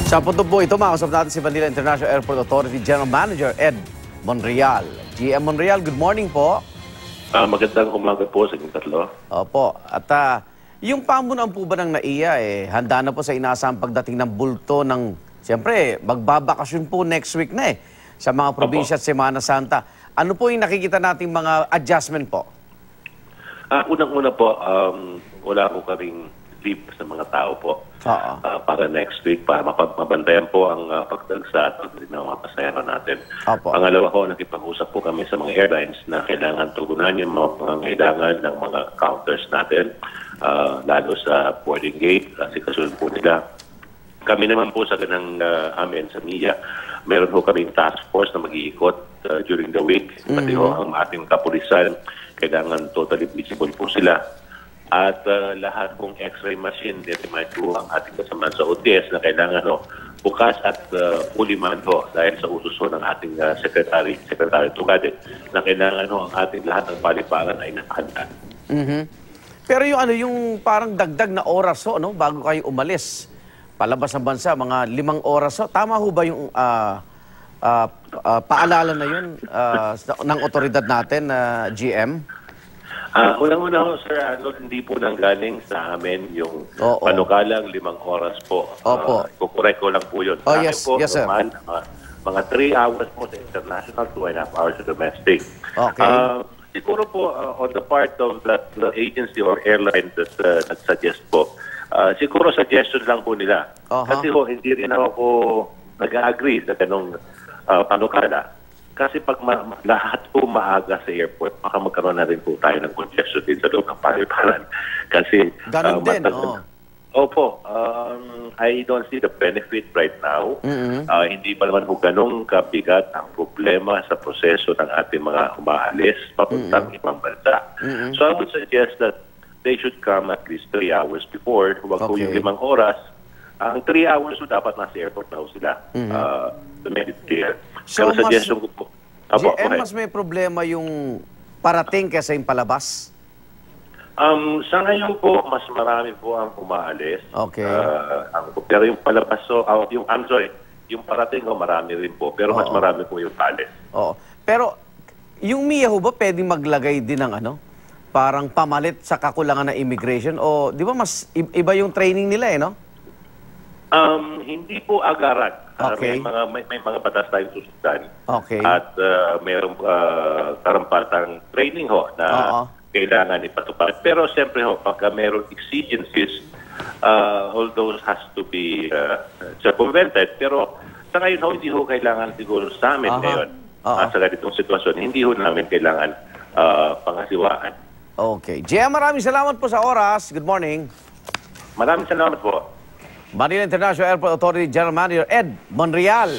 Sa punto po ito, makasap natin si Manila International Airport Authority General Manager Ed Monreal. GM Monreal, good morning po. Magandang umaga po sa inyong tatlo. Opo. At yung pamunuan po ba ng NAIA, handa na po sa inaasahang pagdating ng bulto ng, siyempre, magbabakasyon po next week na sa mga probinsya at Semana Santa. Ano po yung nakikita nating mga adjustment po? Unang-una po, wala po kaming leave sa mga tao po para next week, para mabantayan po ang pagdagsa at pagdating ng mga pasahero natin. Pangalawa po, nakipag-usap po kami sa mga airlines na kailangan tugunan yung mga pangangailangan ng mga counters natin, lalo sa boarding gate, kasi kasunod po nila. Kami naman po sa ganang amin sa NIA, meron po kaming task force na mag-iikot during the week. Pati ho ang ating kapulisan, kailangan totally visible po sila. At lahat pong x-ray machine, determine po ang ating kasama sa ODS na kailangan bukas at fully manned dahil sa usos ng ating Secretary Tugade na kailangan ang ating lahat ng paliparan ay nakahanda. Pero yung parang dagdag na oras bago kayo umalis palabas ng bansa, mga 5 oras tama ho ba yung paalala na yun ng otoridad natin na GM? Unang-una ho, sir, hindi po nanggaling sa amin yung panukalang 5 oras po. Kukurek ko lang po yun. Yes, sir. Mga 3 hours po sa international, 2.5 hours sa domestic. Okay. Siguro po, on the part of the agency or airline that nag-suggest po, siguro suggestion lang po nila. Kasi hindi rin ako nag-agree sa ganong panukala. Kasi pag lahat po maaga sa airport, baka magkaroon na rin po tayo ng congestion din sa loob ng paliparan. Kasi ganun din, Opo, I don't see the benefit right now. Hindi pa naman po ganun kabigat ang problema sa proseso ng ating mga umaalis papuntang ibang bansa. So I would suggest that they should come at least 3 hours before. Huwag po yung 5 oras. Ang 3 hours so dapat nasa airport na sila. To make it clear. So GM, mas may problema yung parating kaysa yung palabas? Sa ngayon po, mas marami po ang umaalis. Okay. Pero yung palabas, yung parating marami rin po. Pero mas marami po yung paalis. Pero yung MIA ho ba pwedeng maglagay din ng parang pamalit sa kakulangan ng immigration? O di ba mas iba yung training nila Hindi po agaran. Okay. May mga batas tayong susundan. Okay. At mayroong karampatang training na kailangan ipatupad. Pero siyempre pagka mayroong exigencies, all those has to be circumvented. Pero sa ngayon hindi kailangan siguro sa amin ngayon. Sa ganitong sitwasyon, hindi namin kailangan pangasiwaan. Okay. Jia, maraming salamat po sa oras. Good morning. Maraming salamat po. Manila International Airport Authority General Manager Ed Monreal.